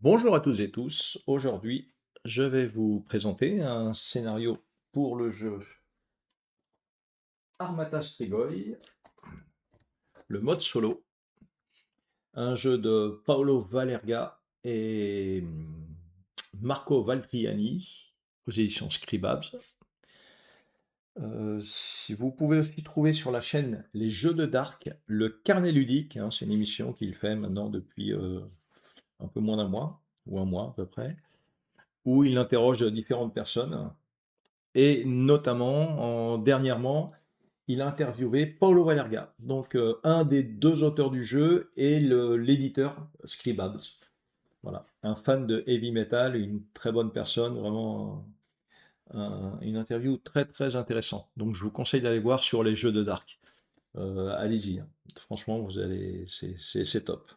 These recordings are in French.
Bonjour à tous et tous. Aujourd'hui, je vais vous présenter un scénario pour le jeu Armata Strigoi, le mode solo, un jeu de Paolo Valerga et Marco Valtriani aux éditions Scribabs. Si vous pouvez aussi trouver sur la chaîne Les Jeux de Dark, le carnet ludique, hein, c'est une émission qu'il fait maintenant depuis un peu moins d'un mois, ou un mois à peu près, où il interroge différentes personnes. Et notamment, dernièrement, il a interviewé Paulo Valerga, donc un des deux auteurs du jeu et l'éditeur Scribabs. Voilà, un fan de heavy metal, une très bonne personne, vraiment une interview très très intéressante. Donc je vous conseille d'aller voir sur les jeux de Dark. Allez-y, hein. Franchement, vous allez, c'est top.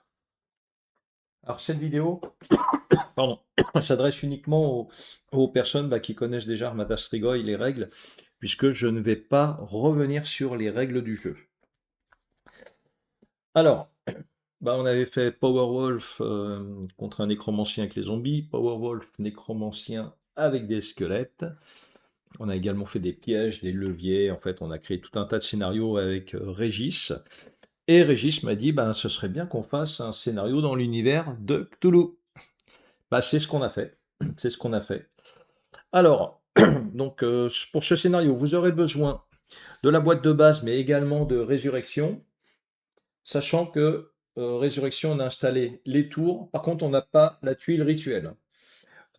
Alors cette vidéo, pardon, s'adresse uniquement aux personnes qui connaissent déjà Armada Strigoi et les règles, puisque je ne vais pas revenir sur les règles du jeu. Alors, on avait fait Powerwolf contre un nécromancien avec les zombies, Powerwolf nécromancien avec des squelettes. On a également fait des pièges, des leviers. En fait, on a créé tout un tas de scénarios avec Régis. Et Régis m'a dit, ce serait bien qu'on fasse un scénario dans l'univers de Cthulhu. C'est ce qu'on a fait. C'est ce qu'on a fait. Alors, donc pour ce scénario, vous aurez besoin de la boîte de base, mais également de Résurrection, sachant que Résurrection, on a installé les tours. Par contre, on n'a pas la tuile rituelle.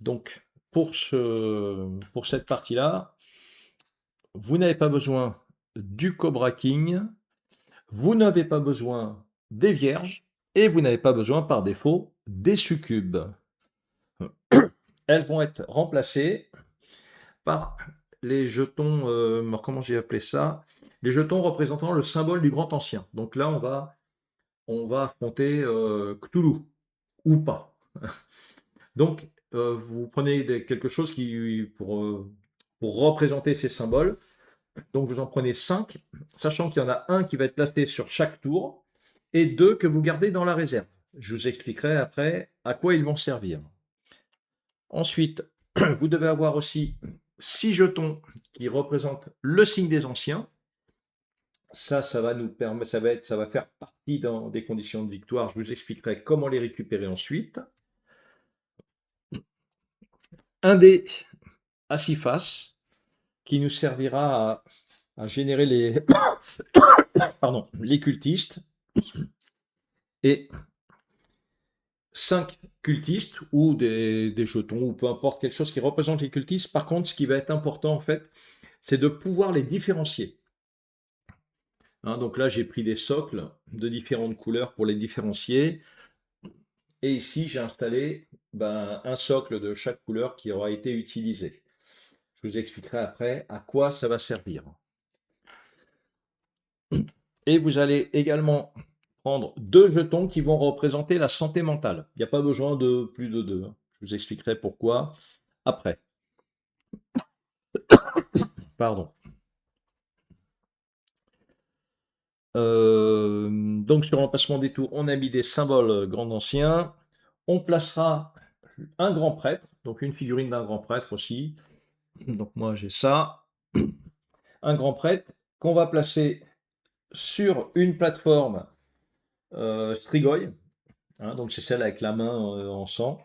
Donc, pour cette partie-là, vous n'avez pas besoin du Cobra King, vous n'avez pas besoin des Vierges, et vous n'avez pas besoin par défaut des Succubes. Elles vont être remplacées par les jetons, comment j'ai appelé ça? Les jetons représentant le symbole du grand ancien. Donc là, on va affronter Cthulhu, ou pas. Donc, vous prenez quelque chose pour représenter ces symboles. Donc, vous en prenez 5, sachant qu'il y en a un qui va être placé sur chaque tour, et 2 que vous gardez dans la réserve. Je vous expliquerai après à quoi ils vont servir. Ensuite, vous devez avoir aussi 6 jetons qui représentent le signe des anciens. Ça va nous permettre, ça va faire partie des conditions de victoire. Je vous expliquerai comment les récupérer ensuite. Un dé à 6 faces qui nous servira à générer les cultistes. Et 5 cultistes ou des jetons ou peu importe, quelque chose qui représente les cultistes. Par contre, ce qui va être important en fait, c'est de pouvoir les différencier. Hein, donc là, j'ai pris des socles de différentes couleurs pour les différencier. Et ici, j'ai installé un socle de chaque couleur qui aura été utilisé. Je vous expliquerai après à quoi ça va servir. Et vous allez également prendre 2 jetons qui vont représenter la santé mentale. Il n'y a pas besoin de plus de 2. Je vous expliquerai pourquoi après. Pardon. Donc sur l'emplacement des tours, on a mis des symboles grand anciens. On placera un grand prêtre, donc une figurine d'un grand prêtre aussi. Donc moi j'ai ça. Un grand prêtre qu'on va placer sur une plateforme Strigoi. Hein, donc c'est celle avec la main en sang.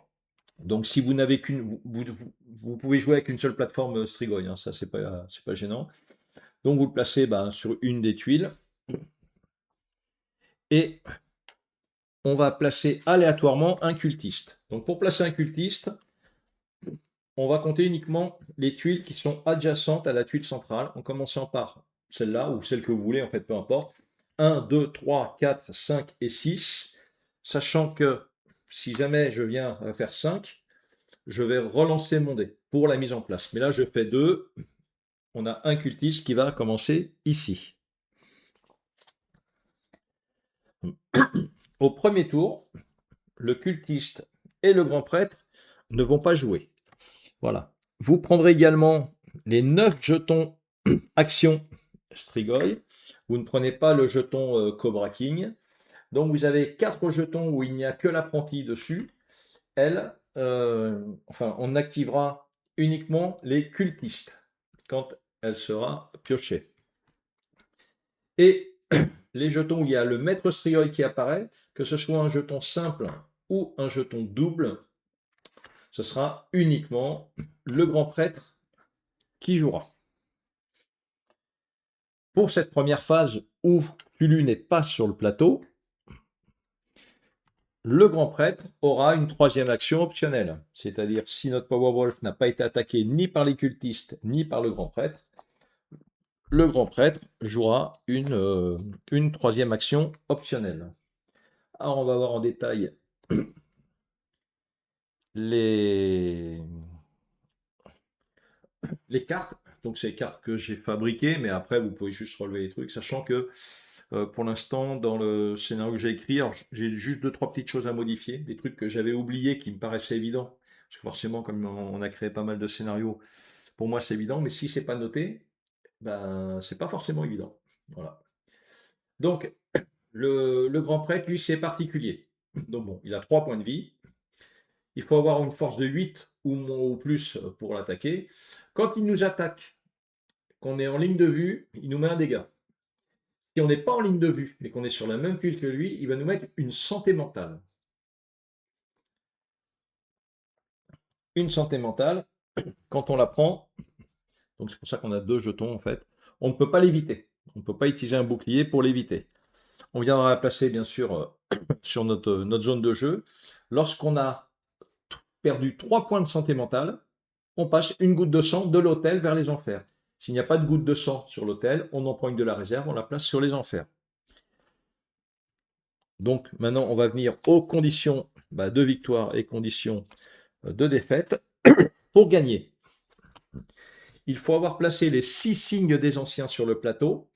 Donc si vous n'avez qu'une, vous pouvez jouer avec une seule plateforme Strigoi, hein, ça c'est pas gênant. Donc vous le placez sur une des tuiles. Et on va placer aléatoirement un cultiste. Donc pour placer un cultiste, on va compter uniquement les tuiles qui sont adjacentes à la tuile centrale, en commençant par celle-là, ou celle que vous voulez, en fait, peu importe. 1, 2, 3, 4, 5 et 6, sachant que si jamais je viens à faire 5, je vais relancer mon dé pour la mise en place. Mais là, je fais 2, on a un cultiste qui va commencer ici. Au premier tour, le cultiste et le grand prêtre ne vont pas jouer. Voilà. Vous prendrez également les 9 jetons action Strigoi. Vous ne prenez pas le jeton Cobra King. Donc vous avez 4 jetons où il n'y a que l'apprenti dessus elle, enfin, on activera uniquement les cultistes quand elle sera piochée. Et les jetons où il y a le maître Strigoi qui apparaît, que ce soit un jeton simple ou un jeton double, ce sera uniquement le grand prêtre qui jouera. Pour cette première phase où Tulu n'est pas sur le plateau, le grand prêtre aura une troisième action optionnelle. C'est-à-dire, si notre Powerwolf n'a pas été attaqué ni par les cultistes, ni par le grand prêtre jouera une troisième action optionnelle. Alors, on va voir en détail les cartes. Donc, c'est les cartes que j'ai fabriquées, mais après, vous pouvez juste relever les trucs, sachant que pour l'instant, dans le scénario que j'ai écrit, j'ai juste 2-3 petites choses à modifier, des trucs que j'avais oubliés qui me paraissaient évidents. Parce que forcément, comme on a créé pas mal de scénarios, pour moi c'est évident, mais si c'est pas noté, ben c'est pas forcément évident. Voilà. Donc, le grand prêtre, lui, c'est particulier. Donc bon, il a 3 points de vie. Il faut avoir une force de 8 ou plus pour l'attaquer. Quand il nous attaque, qu'on est en ligne de vue, il nous met un dégât. Si on n'est pas en ligne de vue, mais qu'on est sur la même tuile que lui, il va nous mettre une santé mentale. Une santé mentale, quand on la prend, donc c'est pour ça qu'on a 2 jetons en fait, on ne peut pas l'éviter. On ne peut pas utiliser un bouclier pour l'éviter. On viendra la placer bien sûr sur notre zone de jeu. Lorsqu'on a perdu 3 points de santé mentale, on passe une goutte de sang de l'autel vers les enfers. S'il n'y a pas de goutte de sang sur l'autel, on en prend une de la réserve, on la place sur les enfers. Donc maintenant, on va venir aux conditions de victoire et conditions de défaite. Pour gagner, il faut avoir placé les 6 signes des anciens sur le plateau.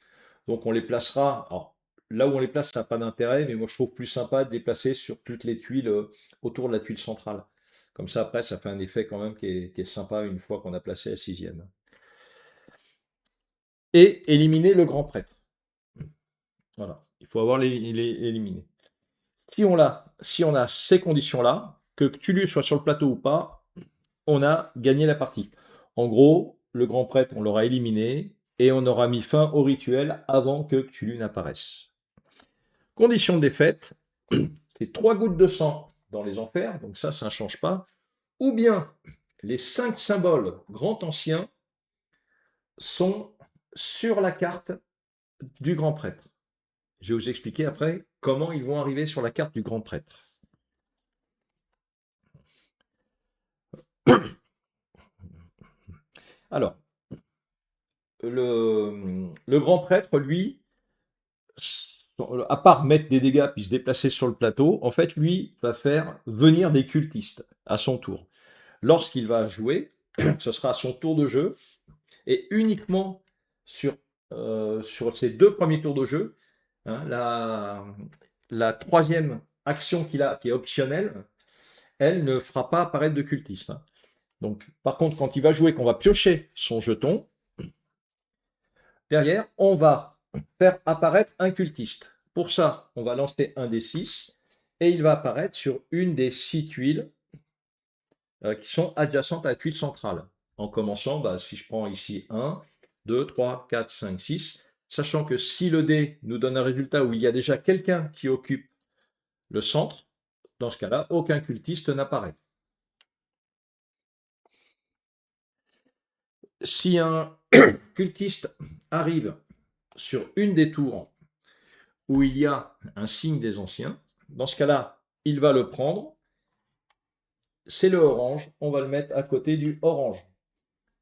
Donc on les placera, alors là où on les place, ça n'a pas d'intérêt, mais moi je trouve plus sympa de les placer sur toutes les tuiles autour de la tuile centrale. Comme ça, après, ça fait un effet quand même qui est sympa une fois qu'on a placé la 6e. Et éliminer le grand prêtre. Voilà, il faut avoir éliminé. Si on a ces conditions-là, que Cthulhu soit sur le plateau ou pas, on a gagné la partie. En gros, le grand prêtre, on l'aura éliminé et on aura mis fin au rituel avant que Cthulhu n'apparaisse. Condition de défaite, c'est 3 gouttes de sang dans les enfers, donc ça ne change pas. Ou bien les 5 symboles grand anciens sont sur la carte du grand prêtre. Je vais vous expliquer après comment ils vont arriver sur la carte du grand prêtre. Alors, le grand prêtre, lui, à part mettre des dégâts puis se déplacer sur le plateau, en fait, lui va faire venir des cultistes à son tour. Lorsqu'il va jouer, ce sera à son tour de jeu, et uniquement sur ces 2 premiers tours de jeu, hein, la troisième action qu'il a, qui est optionnelle, elle ne fera pas apparaître de cultiste. Hein. Donc, par contre, quand il va jouer, qu'on va piocher son jeton, derrière, on va faire apparaître un cultiste. Pour ça, on va lancer un des 6 et il va apparaître sur une des 6 tuiles qui sont adjacentes à la tuile centrale. En commençant, si je prends ici 1, 2, 3, 4, 5, 6, sachant que si le dé nous donne un résultat où il y a déjà quelqu'un qui occupe le centre, dans ce cas-là, aucun cultiste n'apparaît. Si un cultiste arrive sur une des tours où il y a un signe des anciens, dans ce cas-là, il va le prendre, c'est le orange, on va le mettre à côté du orange.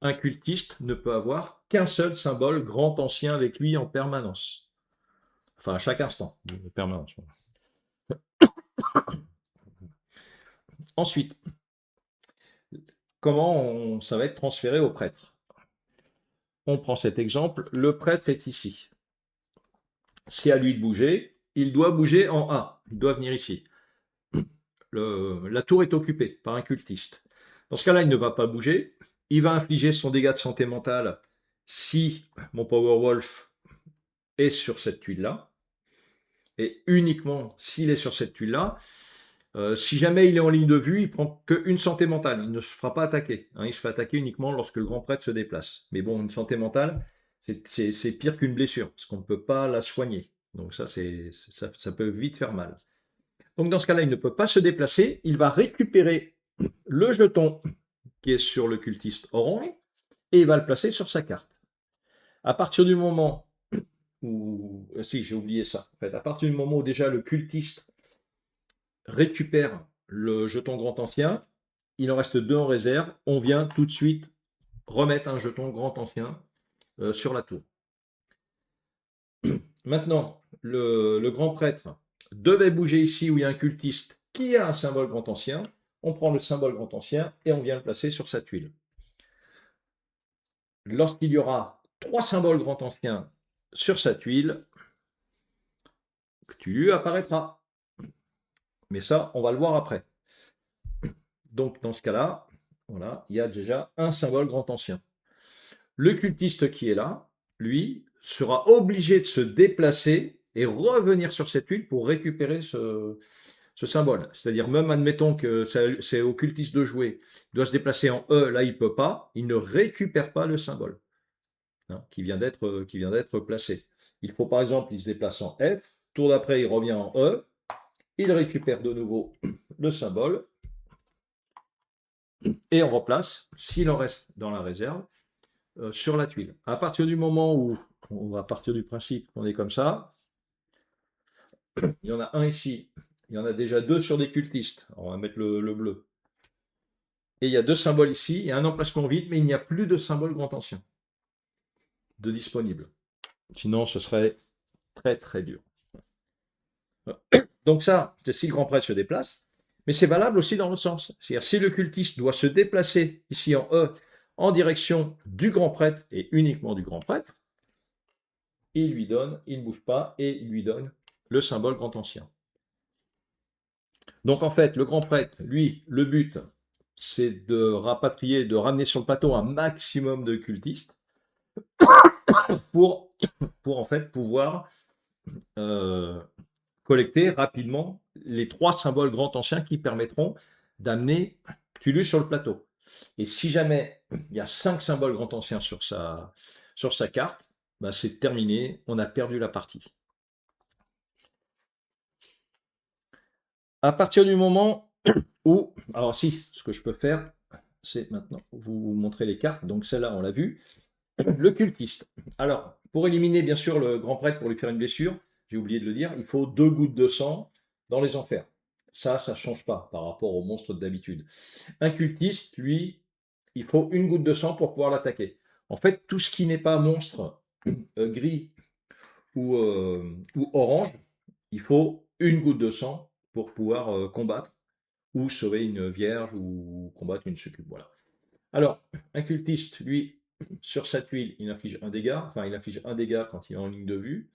Un cultiste ne peut avoir qu'un seul symbole grand ancien avec lui en permanence. Enfin, à chaque instant, de permanence. Ensuite, comment ça va être transféré au prêtre? On prend cet exemple, le prêtre est ici. C'est à lui de bouger, il doit bouger en A, il doit venir ici. La tour est occupée par un cultiste. Dans ce cas-là, il ne va pas bouger, il va infliger son dégât de santé mentale si mon Powerwolf est sur cette tuile-là, et uniquement s'il est sur cette tuile-là, Si jamais il est en ligne de vue, il prend qu'une santé mentale. Il ne se fera pas attaquer, hein. Il se fait attaquer uniquement lorsque le grand prêtre se déplace. Mais bon, une santé mentale, c'est pire qu'une blessure, parce qu'on ne peut pas la soigner. Donc ça peut vite faire mal. Donc dans ce cas-là, il ne peut pas se déplacer. Il va récupérer le jeton qui est sur le cultiste orange et il va le placer sur sa carte. À partir du moment où... Si, j'ai oublié ça. En fait, à partir du moment où déjà le cultiste récupère le jeton grand ancien, il en reste 2 en réserve. On vient tout de suite remettre un jeton grand ancien sur la tour. Maintenant, le grand prêtre devait bouger ici où il y a un cultiste qui a un symbole grand ancien. On prend le symbole grand ancien et on vient le placer sur sa tuile. Lorsqu'il y aura 3 symboles grand anciens sur sa tuile, Cthulhu apparaîtra. Mais ça, on va le voir après. Donc, dans ce cas-là, voilà, il y a déjà un symbole grand ancien. Le cultiste qui est là, lui, sera obligé de se déplacer et revenir sur cette tuile pour récupérer ce symbole. C'est-à-dire, même admettons que c'est au cultiste de jouer, il doit se déplacer en E, là il ne peut pas, il ne récupère pas le symbole, hein, qui vient d'être placé. Il faut par exemple, il se déplace en F, tour d'après il revient en E, il récupère de nouveau le symbole, et on replace, s'il en reste dans la réserve, sur la tuile. À partir du moment où on va partir du principe qu'on est comme ça, il y en a un ici, il y en a déjà 2 sur des cultistes. Alors, on va mettre le bleu. Et il y a 2 symboles ici, il y a un emplacement vide, mais il n'y a plus de symbole grand ancien de disponible. Sinon, ce serait très très dur. Donc ça, c'est si le grand prêtre se déplace, mais c'est valable aussi dans l'autre sens. C'est-à-dire si le cultiste doit se déplacer ici en E en direction du grand prêtre et uniquement du grand prêtre, il ne bouge pas et il lui donne le symbole grand ancien. Donc en fait, le grand prêtre, lui, le but, c'est de rapatrier, de ramener sur le plateau un maximum de cultistes pour en fait pouvoir collecter rapidement les 3 symboles grand anciens qui permettront d'amener Cthulhu sur le plateau. Et si jamais il y a 5 symboles grand anciens sur sa carte, bah c'est terminé, on a perdu la partie. À partir du moment où, alors si, ce que je peux faire, c'est maintenant vous montrer les cartes. Donc celle-là, on l'a vu. Le cultiste. Alors, pour éliminer bien sûr le grand prêtre pour lui faire une blessure, j'ai oublié de le dire, il faut 2 gouttes de sang dans les enfers. Ça ne change pas par rapport au monstre d'habitude. Un cultiste, lui, il faut 1 goutte de sang pour pouvoir l'attaquer. En fait, tout ce qui n'est pas monstre gris ou orange, il faut 1 goutte de sang pour pouvoir combattre ou sauver une vierge ou combattre une succube. Voilà. Alors, un cultiste, lui, sur sa tuile, il inflige un dégât. Enfin, il inflige un dégât quand il est en ligne de vue.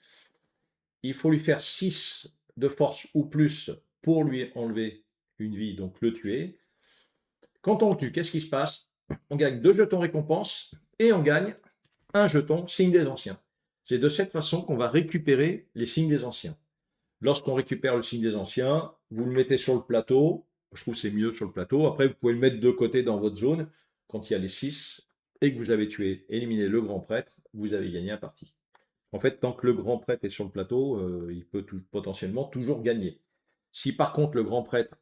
Il faut lui faire 6 de force ou plus pour lui enlever une vie, donc le tuer. Quand on le tue, qu'est-ce qui se passe? On gagne 2 jetons récompense et on gagne un jeton signe des anciens. C'est de cette façon qu'on va récupérer les signes des anciens. Lorsqu'on récupère le signe des anciens, vous le mettez sur le plateau. Je trouve que c'est mieux sur le plateau. Après, vous pouvez le mettre de côté dans votre zone. Quand il y a les 6 et que vous avez éliminé le grand prêtre, vous avez gagné la partie. En fait, tant que le grand prêtre est sur le plateau, il peut potentiellement toujours gagner. Si par contre le grand prêtre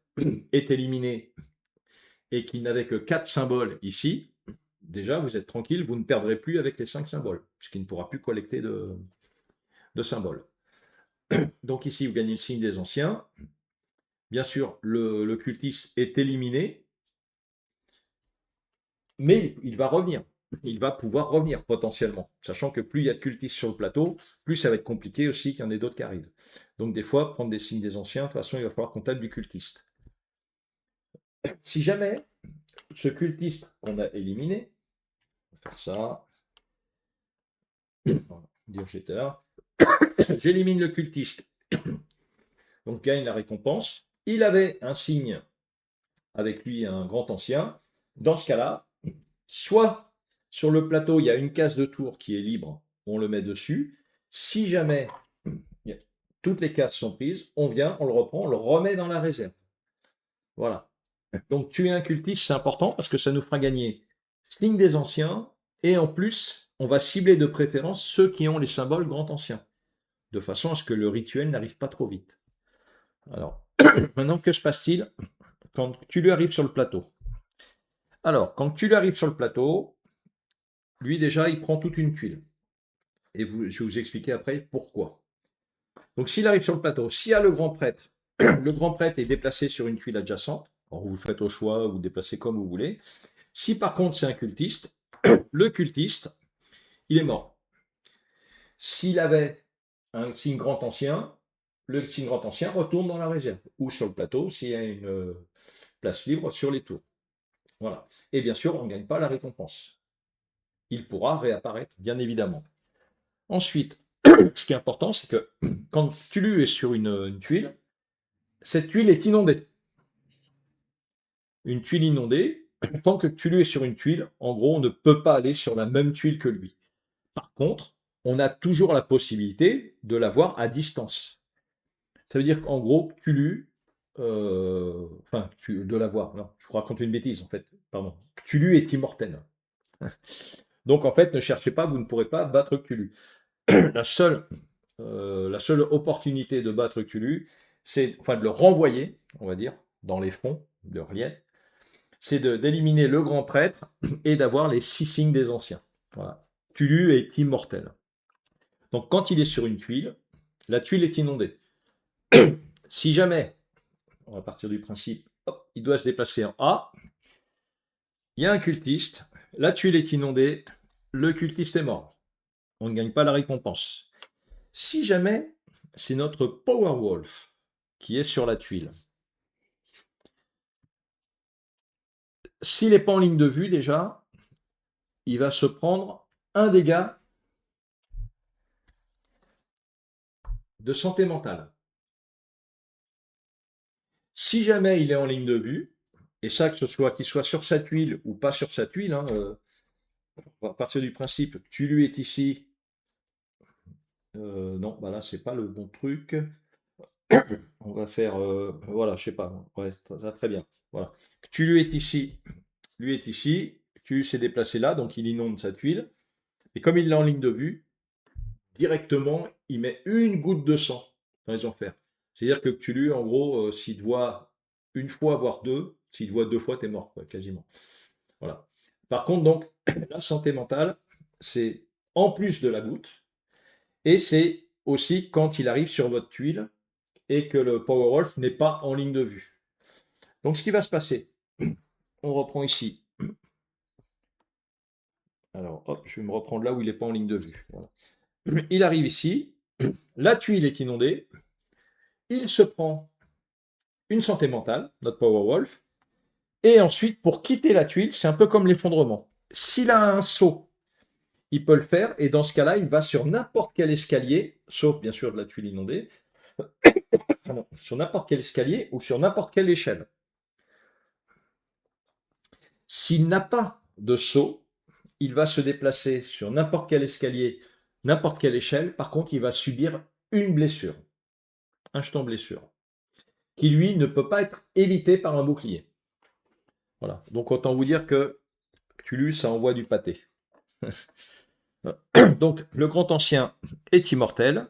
est éliminé et qu'il n'avait que 4 symboles ici, déjà vous êtes tranquille, vous ne perdrez plus avec les 5 symboles, puisqu'il ne pourra plus collecter de symboles. Donc ici, vous gagnez le signe des anciens. Bien sûr, le cultiste est éliminé, mais il va revenir. Il va pouvoir revenir potentiellement, sachant que plus il y a de cultistes sur le plateau, plus ça va être compliqué aussi qu'il y en ait d'autres qui arrivent. Donc des fois, prendre des signes des anciens, de toute façon, il va falloir qu'on tape du cultiste. Si jamais ce cultiste qu'on a éliminé, on va faire ça, on va dire j'étais là, j'élimine le cultiste, donc gagne la récompense. Il avait un signe avec lui, un grand ancien. Dans ce cas-là, soit sur le plateau, il y a une case de tour qui est libre, on le met dessus. Si jamais toutes les cases sont prises, on vient, on le reprend, on le remet dans la réserve. Voilà. Donc tuer un cultiste, c'est important parce que ça nous fera gagner signe des anciens et en plus, on va cibler de préférence ceux qui ont les symboles grand ancien, de façon à ce que le rituel n'arrive pas trop vite. Alors, maintenant, que se passe-t-il quand tu lui arrives sur le plateau? Alors, quand tu lui arrives sur le plateau, lui déjà, il prend toute une tuile. Et je vais vous expliquer après pourquoi. Donc, s'il arrive sur le plateau, s'il y a le grand prêtre, le grand prêtre est déplacé sur une tuile adjacente. Alors, vous le faites au choix, vous déplacez comme vous voulez. Si par contre c'est un cultiste, le cultiste, il est mort. S'il avait un signe grand ancien, le signe grand ancien retourne dans la réserve ou sur le plateau s'il y a une place libre sur les tours. Voilà. Et bien sûr, on ne gagne pas la récompense. Il pourra réapparaître, bien évidemment. Ensuite, ce qui est important, c'est que quand Tulu est sur une tuile, cette tuile est inondée. Une tuile inondée, tant que Tulu est sur une tuile, en gros, on ne peut pas aller sur la même tuile que lui. Par contre, on a toujours la possibilité de l'avoir à distance. Ça veut dire qu'en gros, Cthulhu, de l'avoir, non, je vous raconte une bêtise en fait, pardon. Cthulhu est immortel. Donc en fait, ne cherchez pas, vous ne pourrez pas battre Cthulhu. La seule, la seule opportunité de battre Cthulhu, c'est, enfin de le renvoyer, on va dire, dans les fonds de Riel, c'est d'éliminer le grand prêtre et d'avoir les 6 signes des anciens. Voilà. Cthulhu est immortel. Donc quand il est sur une tuile, la tuile est inondée. Si jamais, on va partir du principe, hop, il doit se déplacer en A, il y a un cultiste, la tuile est inondée, le cultiste est mort. On ne gagne pas la récompense. Si jamais c'est notre Powerwolf qui est sur la tuile, s'il n'est pas en ligne de vue déjà, il va se prendre un dégât de santé mentale. Si jamais il est en ligne de vue, et ça que ce soit qu'il soit sur sa tuile ou pas sur sa tuile, hein, on va partir du principe que tu lui es ici. Non, bah là c'est pas le bon truc. On va faire, voilà, je sais pas. Ouais, ça va très bien. Voilà. Tu lui es ici, lui est ici. Tu s'est déplacé là, donc il inonde sa tuile. Et comme il l'a en ligne de vue, directement, il met une goutte de sang dans les enfers. C'est-à-dire que Cthulhu, en gros, s'il te voit une fois, voire deux, s'il te voit deux fois, t'es mort, quoi, quasiment. Voilà. Par contre, donc, la santé mentale, c'est en plus de la goutte, et c'est aussi quand il arrive sur votre tuile et que le Powerwolf n'est pas en ligne de vue. Donc, ce qui va se passer, on reprend ici. Alors, hop, je vais me reprendre là où il n'est pas en ligne de vue. Voilà. Il arrive ici, la tuile est inondée, il se prend une santé mentale, notre Powerwolf, et ensuite, pour quitter la tuile, c'est un peu comme l'effondrement. S'il a un saut, il peut le faire, et dans ce cas-là, il va sur n'importe quel escalier, sauf bien sûr de la tuile inondée, sur n'importe quel escalier ou sur n'importe quelle échelle. S'il n'a pas de saut, il va se déplacer sur n'importe quel escalier, n'importe quelle échelle. Par contre, il va subir une blessure, un jeton blessure, qui lui ne peut pas être évité par un bouclier. Voilà. Donc autant vous dire que Cthulhu, ça envoie du pâté. Donc le grand ancien est immortel.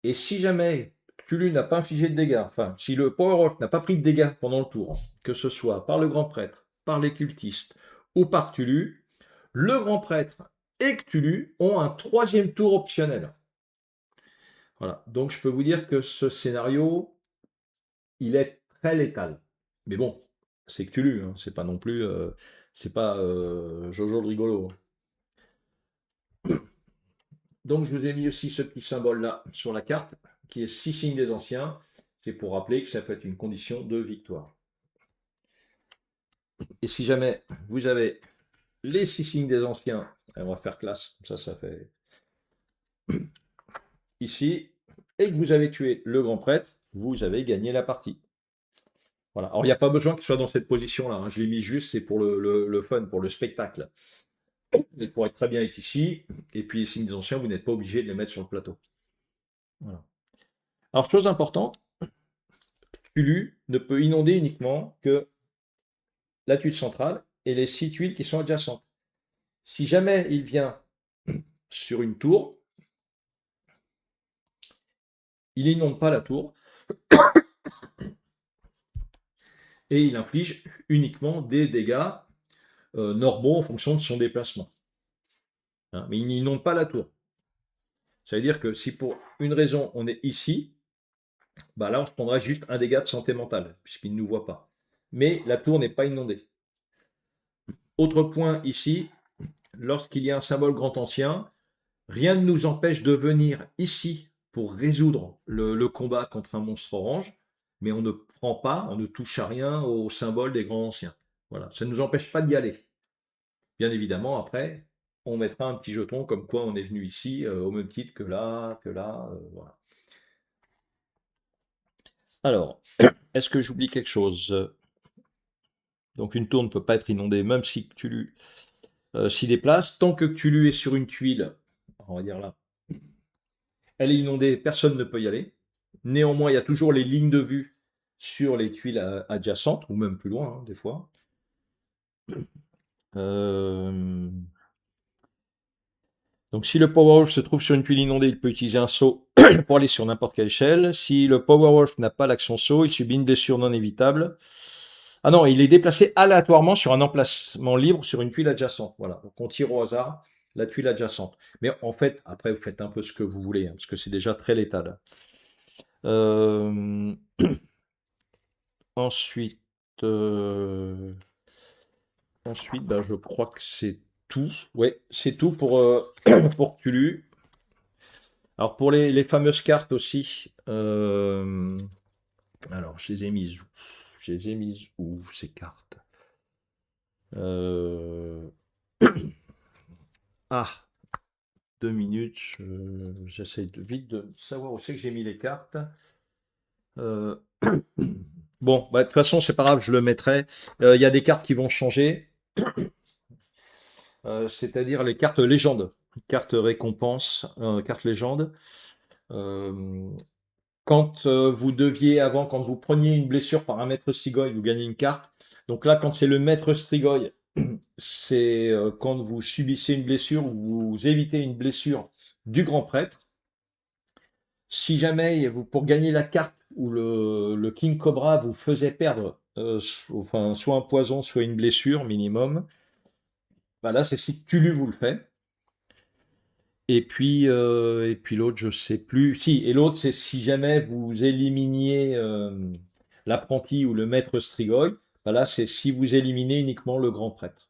Et si jamais Cthulhu n'a pas infligé de dégâts, enfin, si le Powerwolf n'a pas pris de dégâts pendant le tour, que ce soit par le grand prêtre, par les cultistes ou par Cthulhu, le grand prêtre et Cthulhu ont un troisième tour optionnel. Voilà. Donc je peux vous dire que ce scénario, il est très létal. Mais bon, c'est Cthulhu, hein, c'est pas non plus, c'est pas Jojo le rigolo. Donc je vous ai mis aussi ce petit symbole-là sur la carte, qui est 6 signes des anciens. C'est pour rappeler que ça peut être une condition de victoire. Et si jamais vous avez les 6 signes des anciens, on va faire classe, ça fait ici, et que vous avez tué le grand prêtre, vous avez gagné la partie. Voilà. Alors il n'y a pas besoin qu'il soit dans cette position-là, hein. Je l'ai mis juste, c'est pour le fun, pour le spectacle. Il pourrait très bien être ici, et puis les signes des anciens, vous n'êtes pas obligé de les mettre sur le plateau. Voilà. Alors chose importante, Tulu ne peut inonder uniquement que la tuile centrale et les 6 tuiles qui sont adjacentes. Si jamais il vient sur une tour, il inonde pas la tour et il inflige uniquement des dégâts normaux en fonction de son déplacement. Hein, mais il n'inonde pas la tour. Ça veut dire que si pour une raison on est ici, bah là on se prendra juste un dégât de santé mentale, puisqu'il ne nous voit pas. Mais la tour n'est pas inondée. Autre point ici, lorsqu'il y a un symbole grand ancien, rien ne nous empêche de venir ici pour résoudre le combat contre un monstre orange, mais on ne prend pas, on ne touche à rien au symbole des grands anciens. Voilà, ça ne nous empêche pas d'y aller. Bien évidemment, après, on mettra un petit jeton comme quoi on est venu ici, au même titre que là, voilà. Alors, est-ce que j'oublie quelque chose? Donc une tour ne peut pas être inondée, même si Cthulhu s'y déplace. Tant que Cthulhu est sur une tuile, on va dire là, elle est inondée, personne ne peut y aller. Néanmoins, il y a toujours les lignes de vue sur les tuiles adjacentes, ou même plus loin, hein, des fois. Donc si le Powerwolf se trouve sur une tuile inondée, il peut utiliser un saut pour aller sur n'importe quelle échelle. Si le Powerwolf n'a pas l'action saut, il subit une blessure non évitable. Ah non, il est déplacé aléatoirement sur un emplacement libre sur une tuile adjacente. Voilà, donc on tire au hasard la tuile adjacente. Mais en fait, après, vous faites un peu ce que vous voulez, hein, parce que c'est déjà très létal. Ensuite, ben, je crois que c'est tout. Ouais, c'est tout pour, pour Cthulhu. Alors pour les fameuses cartes aussi, alors je les ai mises où? Je les ai mises où ces cartes? Ah, 2 minutes, j'essaye de vite de savoir où c'est que j'ai mis les cartes. Bon, bah, de toute façon, c'est pas grave, je le mettrai. Il y a des cartes qui vont changer, c'est-à-dire les cartes légendes, cartes récompenses, cartes légendes. Quand vous deviez avant, quand vous preniez une blessure par un maître Strigoi, vous gagnez une carte. Donc là, quand c'est le maître Strigoi, c'est quand vous subissez une blessure ou vous évitez une blessure du grand prêtre. Si jamais vous, pour gagner la carte ou le King Cobra vous faisait perdre enfin, soit un poison, soit une blessure minimum, bah là c'est si Tulu vous le fait. Et puis l'autre, je sais plus. Si, et l'autre, c'est si jamais vous éliminiez l'apprenti ou le maître Strigoi, bah là, c'est si vous éliminez uniquement le grand prêtre.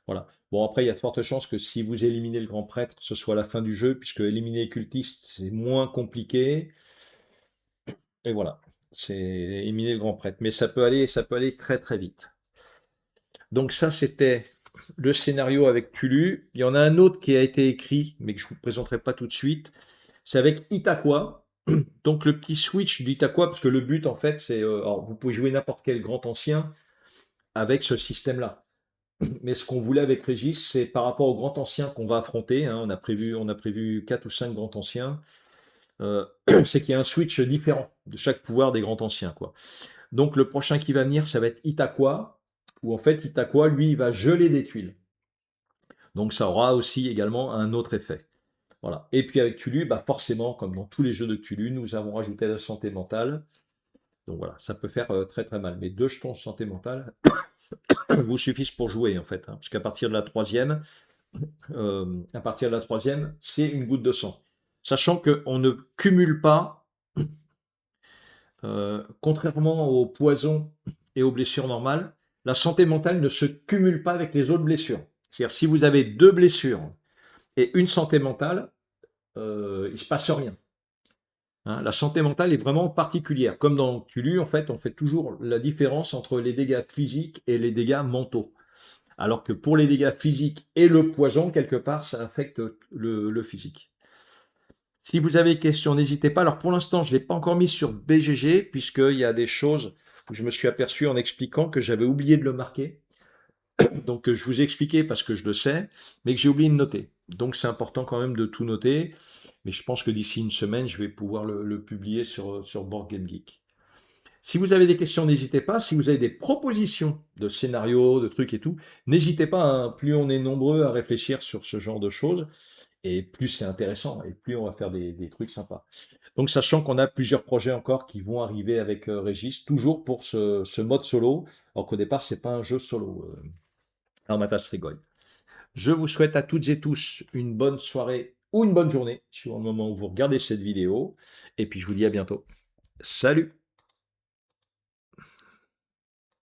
Voilà. Bon, après, il y a de fortes chances que si vous éliminez le grand prêtre, ce soit la fin du jeu, puisque éliminer les cultistes, c'est moins compliqué. Et voilà. C'est éliminer le grand prêtre. Mais ça peut aller très très vite. Donc ça, c'était le scénario avec Tulu. Il y en a un autre qui a été écrit, mais que je ne vous présenterai pas tout de suite. C'est avec Itakwa. Donc le petit switch d'Itakwa, parce que le but en fait, c'est, alors vous pouvez jouer n'importe quel grand ancien avec ce système-là. Mais ce qu'on voulait avec Régis, c'est par rapport au grand ancien qu'on va affronter, hein, on a prévu 4 ou 5 grands anciens, c'est qu'il y a un switch différent de chaque pouvoir des grands anciens, quoi. Donc le prochain qui va venir, ça va être Itakwa, où en fait Itakwa, lui, il va geler des tuiles. Donc ça aura aussi également un autre effet. Voilà. Et puis avec Tulu, bah forcément, comme dans tous les jeux de Tulu, nous avons rajouté la santé mentale. Donc voilà, ça peut faire très très mal. Mais 2 jetons santé mentale vous suffisent pour jouer en fait, hein, parce qu'à partir de la troisième, c'est une goutte de sang. Sachant qu'on ne cumule pas, contrairement aux poisons et aux blessures normales, la santé mentale ne se cumule pas avec les autres blessures. C'est-à-dire si vous avez 2 blessures et une santé mentale, il ne se passe rien. Hein, la santé mentale est vraiment particulière. Comme dans Tulu, en fait, on fait toujours la différence entre les dégâts physiques et les dégâts mentaux. Alors que pour les dégâts physiques et le poison, quelque part, ça affecte le physique. Si vous avez des questions, n'hésitez pas. Alors pour l'instant, je ne l'ai pas encore mis sur BGG, puisqu'il y a des choses où je me suis aperçu en expliquant que j'avais oublié de le marquer. Donc je vous ai expliqué parce que je le sais, mais que j'ai oublié de noter. Donc c'est important quand même de tout noter. Mais je pense que d'ici une semaine, je vais pouvoir le publier sur Board Game Geek. Si vous avez des questions, n'hésitez pas. Si vous avez des propositions de scénarios, de trucs et tout, n'hésitez pas, hein. Plus on est nombreux à réfléchir sur ce genre de choses, et plus c'est intéressant, et plus on va faire des trucs sympas. Donc, sachant qu'on a plusieurs projets encore qui vont arriver avec Régis, toujours pour ce mode solo, alors qu'au départ, c'est pas un jeu solo, Armata Strigoi. Je vous souhaite à toutes et tous une bonne soirée ou une bonne journée, sur le moment où vous regardez cette vidéo, et puis je vous dis à bientôt. Salut!